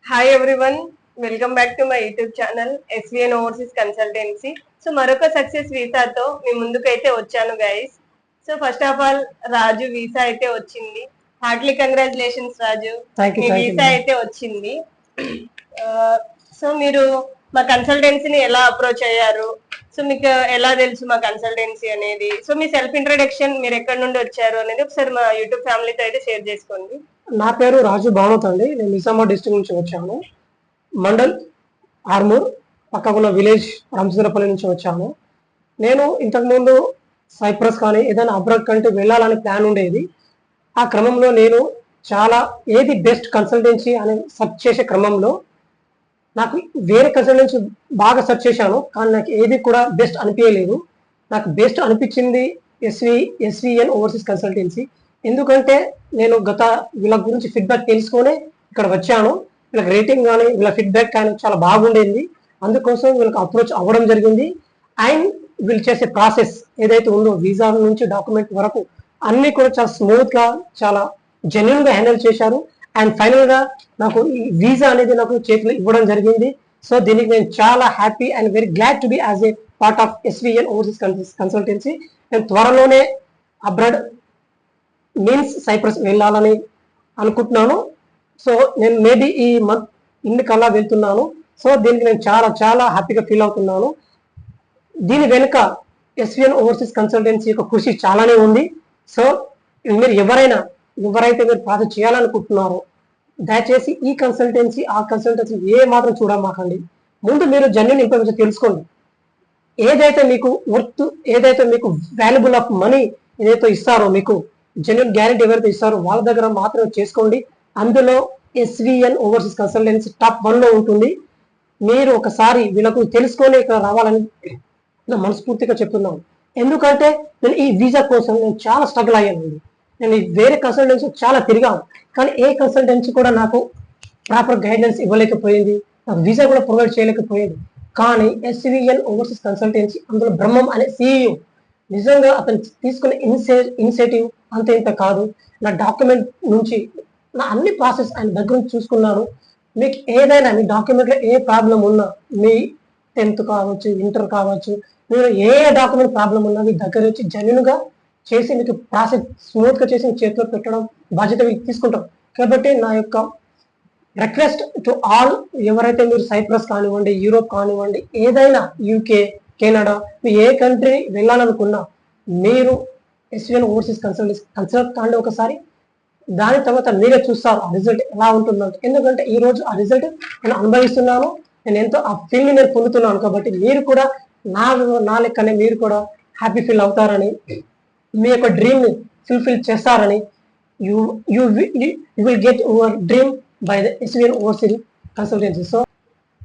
Hi everyone, welcome back to my YouTube channel SVN overseas consultancy. So మరొక success వీసాతో మీ ముందుకైతే వచ్చాను guys. So first of all Raju visa అయితే వచ్చింది. Hartley congratulations రాజు, మీ visa అయితే వచ్చింది. So మీరు మా కన్సల్టెన్సీని ఎలా అప్రోచ్ అయ్యారు, సో మీకు ఎలా తెలుసు మా కన్సల్టెన్సీ అనేది, సో మీ సెల్ఫ్ ఇంట్రడక్షన్, మీరు ఎక్కడి నుండి వచ్చారు అనేది ఒకసారి మా యూట్యూబ్ ఫ్యామిలీతో అయితే షేర్ చేసుకోండి. నా పేరు రాజు భానుత్ అండి. నేను నిజామాబాద్ డిస్ట్రిక్ట్ నుంచి వచ్చాను. మండల్ ఆర్మూర్ పక్కకున్న విలేజ్ రామచంద్రపల్లి నుంచి వచ్చాను. నేను ఇంతకుముందు సైప్రస్ కానీ ఏదైనా అబ్రాడ్ కంటే వెళ్ళాలని ప్లాన్ ఉండేది. ఆ క్రమంలో నేను చాలా ఏది బెస్ట్ కన్సల్టెన్సీ అని సెర్చ్ చేసే క్రమంలో నాకు వేరే కన్సల్టెన్సీ బాగా సెర్చ్ చేశాను, కానీ నాకు ఏది కూడా బెస్ట్ అనిపించలేదు. నాకు బెస్ట్ అనిపించింది ఎస్విఎన్ ఓవర్సీస్ కన్సల్టెన్సీ. ఎందుకంటే నేను వీళ్ళ గురించి ఫీడ్బ్యాక్ తెలుసుకొని ఇక్కడ వచ్చాను. వీళ్ళకి రేటింగ్ కానీ వీళ్ళ ఫీడ్బ్యాక్ కానీ చాలా బాగుండేది. అందుకోసం వీళ్ళకి అప్రోచ్ అవ్వడం జరిగింది. అండ్ వీళ్ళు చేసే ప్రాసెస్ ఏదైతే ఉందో వీసా నుంచి డాక్యుమెంట్ వరకు అన్ని కూడా చాలా స్మూత్ గా చాలా జెన్యున్ గా హ్యాండిల్ చేశారు. అండ్ ఫైనల్ గా నాకు ఈ వీసా అనేది నాకు చేతిలో ఇవ్వడం జరిగింది. సో దీనికి నేను చాలా happy and very glad to be as a part of SVN overseas consultancy. నేను త్వరలోనే అబ్రాడ్ మీన్స్ సైప్రస్ వెళ్ళాలని అనుకుంటున్నాను. సో నేను మేబీ ఈ మంత్ ఇందుకల్లా వెళ్తున్నాను. సో దీనికి నేను చాలా చాలా హ్యాపీగా ఫీల్ అవుతున్నాను. దీని వెనుక ఎస్విఎన్ ఓవర్సీస్ కన్సల్టెన్సీ యొక్క కృషి చాలానే ఉంది. సో మీరు ఎవరైతే మీరు ప్రాజెక్ట్ చేయాలనుకుంటున్నారో దయచేసి ఈ కన్సల్టెన్సీ ఆ కన్సల్టెన్సీ ఏ మాత్రం చూడమాకండి. ముందు మీరు జెన్యూన్ ఇన్ఫర్మేషన్ తెలుసుకోండి. ఏదైతే మీకు వర్త్, ఏదైతే మీకు వాల్యుబుల్ ఆఫ్ మనీ ఏదైతే ఇస్తారో, మీకు జెన్యున్ గ్యారెంటీ ఎవరైతే ఇస్తారో వాళ్ళ దగ్గర మాత్రమే చేసుకోండి. అందులో ఎస్విఎన్ ఓవర్సీస్ కన్సల్టెన్సీ టాప్ 1 లో ఉంటుంది. మీరు ఒకసారి వీళ్ళకు తెలుసుకొని ఇక్కడ రావాలని మనస్ఫూర్తిగా చెప్తున్నాను. ఎందుకంటే నేను ఈ వీసా కోసం నేను చాలా స్ట్రగుల్ అయ్యానండి. నేను వేరే కన్సల్టెన్సీ చాలా తిరిగాను, కానీ ఏ కన్సల్టెన్సీ కూడా నాకు ప్రాపర్ గైడెన్స్ ఇవ్వలేకపోయింది, నాకు వీసా కూడా ప్రొవైడ్ చేయలేకపోయింది. కానీ ఎస్విఎన్ ఓవర్సీస్ కన్సల్టెన్సీ, అందులో బ్రహ్మం అనే సిఇఓ, నిజంగా అతను తీసుకునే ఇనిషియేటివ్ అంత ఇంత కాదు. నా డాక్యుమెంట్ నుంచి నా అన్ని ప్రాసెస్ ఆయన దగ్గర నుంచి చూసుకున్నాను. మీకు ఏదైనా మీ డాక్యుమెంట్లో ఏ ప్రాబ్లం ఉన్నా, మీ 10th కావచ్చు, ఇంటర్ కావచ్చు, మీరు ఏ డాక్యుమెంట్ ప్రాబ్లం ఉన్నా మీ దగ్గర వచ్చి జెన్యున్ గా చేసి మీకు ప్రాసెస్ స్మూత్ గా చేసి చేతిలో పెట్టడం బాధ్యత వీళ్ళు తీసుకుంటాం. కాబట్టి నా యొక్క రిక్వెస్ట్ టు ఆల్, ఎవరైతే మీరు సైప్రస్ కానివ్వండి, యూరోప్ కానివ్వండి, ఏదైనా యూకే, కెనడా, మీరు ఏ కంట్రీ వెళ్ళాలనుకున్నా మీరు ఎస్విఎన్ ఓవర్సీస్ కన్సల్ట్ కాండి ఒకసారి. దాని తర్వాత మీరే చూస్తారు ఆ రిజల్ట్ ఎలా ఉంటుందంటే. ఎందుకంటే ఈ రోజు ఆ రిజల్ట్ నేను అనుభవిస్తున్నాను, నేను ఎంతో ఆ ఫీల్ని నేను పొందుతున్నాను. కాబట్టి మీరు కూడా నా లెక్కనే మీరు కూడా హ్యాపీ ఫీల్ అవుతారని, మీ యొక్క డ్రీమ్ ని ఫుల్ఫిల్ చేస్తారని, you will get your dream by the SVN overseas consultancy. So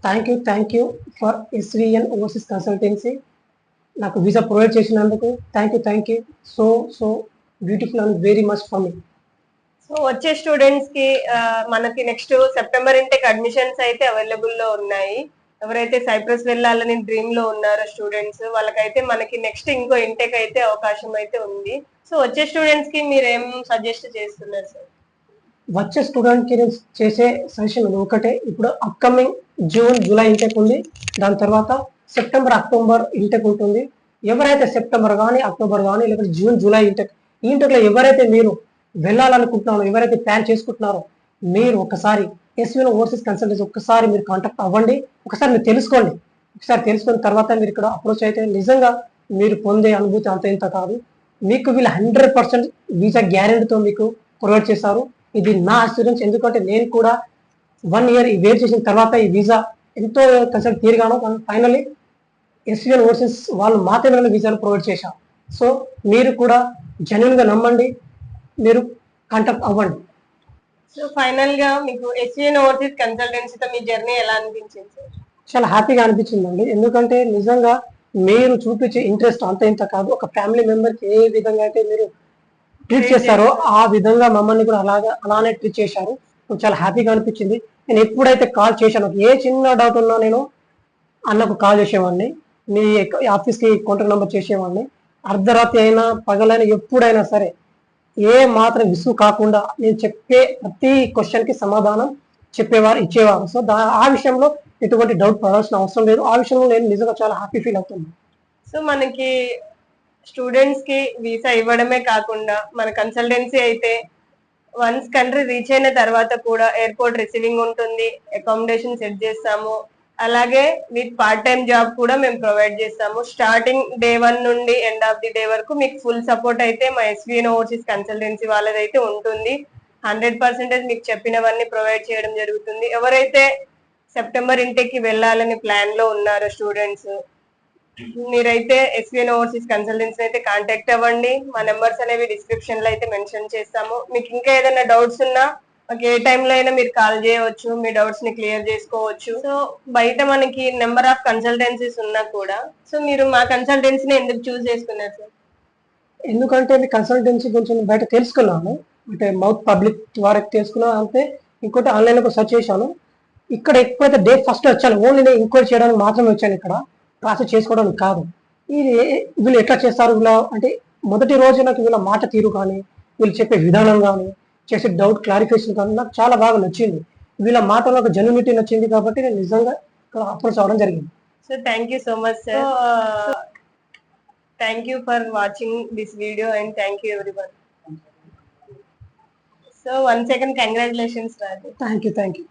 thank you for SVN overseas consultancy. నాకు వీసా ప్రొవైడ్ చేసినందుకు thank you so beautiful and very much for me. So వచ్చే students కి మనకి next September intake admissions అయితే available లో ఉన్నాయి. ఎవరైతే cypress వెళ్ళాలని డ్రీమ్ లో ఉన్నారో స్టూడెంట్స్, వాళ్ళకైతే మనకి నెక్స్ట్ ఇంకో ఇంటెక్ అయితే అవకాశం అయితే ఉంది. సో వచ్చే స్టూడెంట్స్ కి మీరు ఏం సజెస్ట్ చేస్తున్నారు సార్? వచ్చే స్టూడెంట్ కి నేను చేసే సజెషన్ ఒకటే, ఇప్పుడు అప్కమింగ్ జూన్ జూలై ఇంటెక్ ఉంది, దాని తర్వాత సెప్టెంబర్ అక్టోబర్ ఇంటెక్ ఉంటుంది. ఎవరైతే సెప్టెంబర్ కానీ అక్టోబర్ కానీ లేకపోతే జూన్ జూలై ఇంటెక్, ఈ ఇంటెక్ లో ఎవరైతే మీరు వెళ్ళాలనుకుంటున్నారో, ఎవరైతే ప్లాన్ చేసుకుంటున్నారో, మీరు ఒకసారి ఎస్విఎన్ ఓవర్సీస్ కన్సల్టెన్సీ ఒక్కసారి మీరు కాంటాక్ట్ అవ్వండి. ఒకసారి మీరు తెలుసుకోండి. ఒకసారి తెలుసుకున్న తర్వాత మీరు ఇక్కడ అప్రోచ్ అయితే నిజంగా మీరు పొందే అనుభూతి అంత ఇంత కాదు. మీకు వీళ్ళు 100% వీసా గ్యారెంటీతో మీకు ప్రొవైడ్ చేస్తారు. ఇది నా ఎక్స్పీరియన్స్. ఎందుకంటే నేను కూడా 1 year వెయిట్ చేసిన తర్వాత ఈ వీసా ఎంతో కన్సల్ట్ తిరిగాను. ఫైనల్లీ ఎస్విఎన్ ఓవర్సీస్ వాళ్ళు మాత్రమే వీసాలు ప్రొవైడ్ చేశారు. సో మీరు కూడా జెన్యున్ గా నమ్మండి, మీరు కాంటాక్ట్ అవ్వండి. సో ఫైనల్ గా మీకు ఎస్విఎన్ ఓవర్సీస్ కన్సల్టెన్సీతో మీ జర్నీ ఎలా అనిపించింది సార్? చాలా హ్యాపీగా అనిపించిందండి. ఎందుకంటే నిజంగా మీరు చూపించే ఇంట్రెస్ట్ అంత ఇంత కాదు. ఒక ఫ్యామిలీ మెంబర్ కి ఏ విధంగా అయితే మీరు ట్రీట్ చేస్తారో ఆ విధంగా మమ్మల్ని కూడా అలానే ట్రీట్ చేశారు. చాలా హ్యాపీగా అనిపించింది. నేను ఎప్పుడైతే కాల్ చేశాను, ఏ చిన్న డౌట్ ఉన్నా నేను అన్నకు కాల్ చేసేవాడిని, మీ ఆఫీస్కి కాంటాక్ట్ నెంబర్ చేసేవాడిని. అర్ధరాత్రి అయినా పగలైనా ఎప్పుడైనా సరే ఏ మాత్రం విసుగు కాకుండా నేను చెప్పే ప్రతి క్వశ్చన్ కి సమాధానం చెప్పేవారు, ఇచ్చేవారు. సో ఆ విషయంలో ఎటువంటి డౌట్ పడాల్సిన అవసరం లేదు. ఆ విషయంలో నేను నిజంగా చాలా హ్యాపీ ఫీల్ అవుతున్నాను. సో మనకి స్టూడెంట్స్ కి వీసా ఇవ్వడమే కాకుండా మన కన్సల్టెన్సీ అయితే వన్స్ కంట్రీ రీచ్ అయిన తర్వాత కూడా ఎయిర్పోర్ట్ రిసీవింగ్ ఉంటుంది, అకామిడేషన్ సెట్ చేస్తాము. అలాగే విత్ పార్ట్ టైం జాబ్ కూడా మేము ప్రొవైడ్ చేస్తాము. స్టార్టింగ్ డే 1 నుండి ఎండ్ ఆఫ్ ది డే వరకు మీకు ఫుల్ సపోర్ట్ అయితే మా ఎస్విఎన్ ఓవర్సీస్ కన్సల్టెన్సీ వాళ్ళదైతే ఉంటుంది. 100% మీకు చెప్పినవన్నీ ప్రొవైడ్ చేయడం జరుగుతుంది. ఎవరైతే సెప్టెంబర్ ఇంటేక్ కి వెళ్ళాలని ప్లాన్ లో ఉన్నారో స్టూడెంట్స్, మీరైతే ఎస్విఎన్ ఓవర్సీస్ కన్సల్టెన్సీ అయితే కాంటాక్ట్ అవ్వండి. మా నెంబర్స్ అనేవి డిస్క్రిప్షన్ లో అయితే మెన్షన్ చేస్తాము. మీకు ఇంకా ఏదైనా డౌట్స్ ఉన్నా మాకు ఏ టైంలో అయినా మీరు కాల్ చేయవచ్చు, మీ డౌట్స్ ని క్లియర్ చేసుకోవచ్చు. సో బయట మనకి నెంబర్ ఆఫ్ కన్సల్టెన్సీస్ ఉన్నా కూడా సో మీరు మా కన్సల్టెన్సీని ఎందుకు చూస్ చేసుకున్నారు సార్? ఎందుకంటే మీ కన్సల్టెన్సీ గురించి నేను బయట తెలుసుకున్నాను, అంటే మౌత్ పబ్లిక్ ద్వారా తెలుసుకున్నాను. అంతే, ఇంకోటి ఆన్లైన్ లో సెర్చ్ చేశాను. ఇక్కడ ఎప్పుడైతే డే ఫస్ట్ వచ్చాను, ఓన్లీ నేను ఎంక్వైరీ చేయడానికి మాత్రమే వచ్చాను, ఇక్కడ ప్రాసెస్ చేసుకోవడానికి కాదు. ఇది వీళ్ళు ఎట్లా చేస్తారు, వీళ్ళ అంటే మొదటి రోజు నాకు వీళ్ళ మాట తీరు కానీ, వీళ్ళు చెప్పే విధానం కానీ, చేసే డౌట్ క్లారిఫికేషన్ కానీ నాకు చాలా బాగా నచ్చింది. వీళ్ళ మాటలో ఒక జెన్యూనిటీ నచ్చింది కాబట్టి నేను నిజంగా ఇక్కడ అప్రోచ్ అవ్వడం జరిగింది. So thank you so much sir. Thank you for watching this video and thank you everyone. So once again congratulations Raju. Thank you.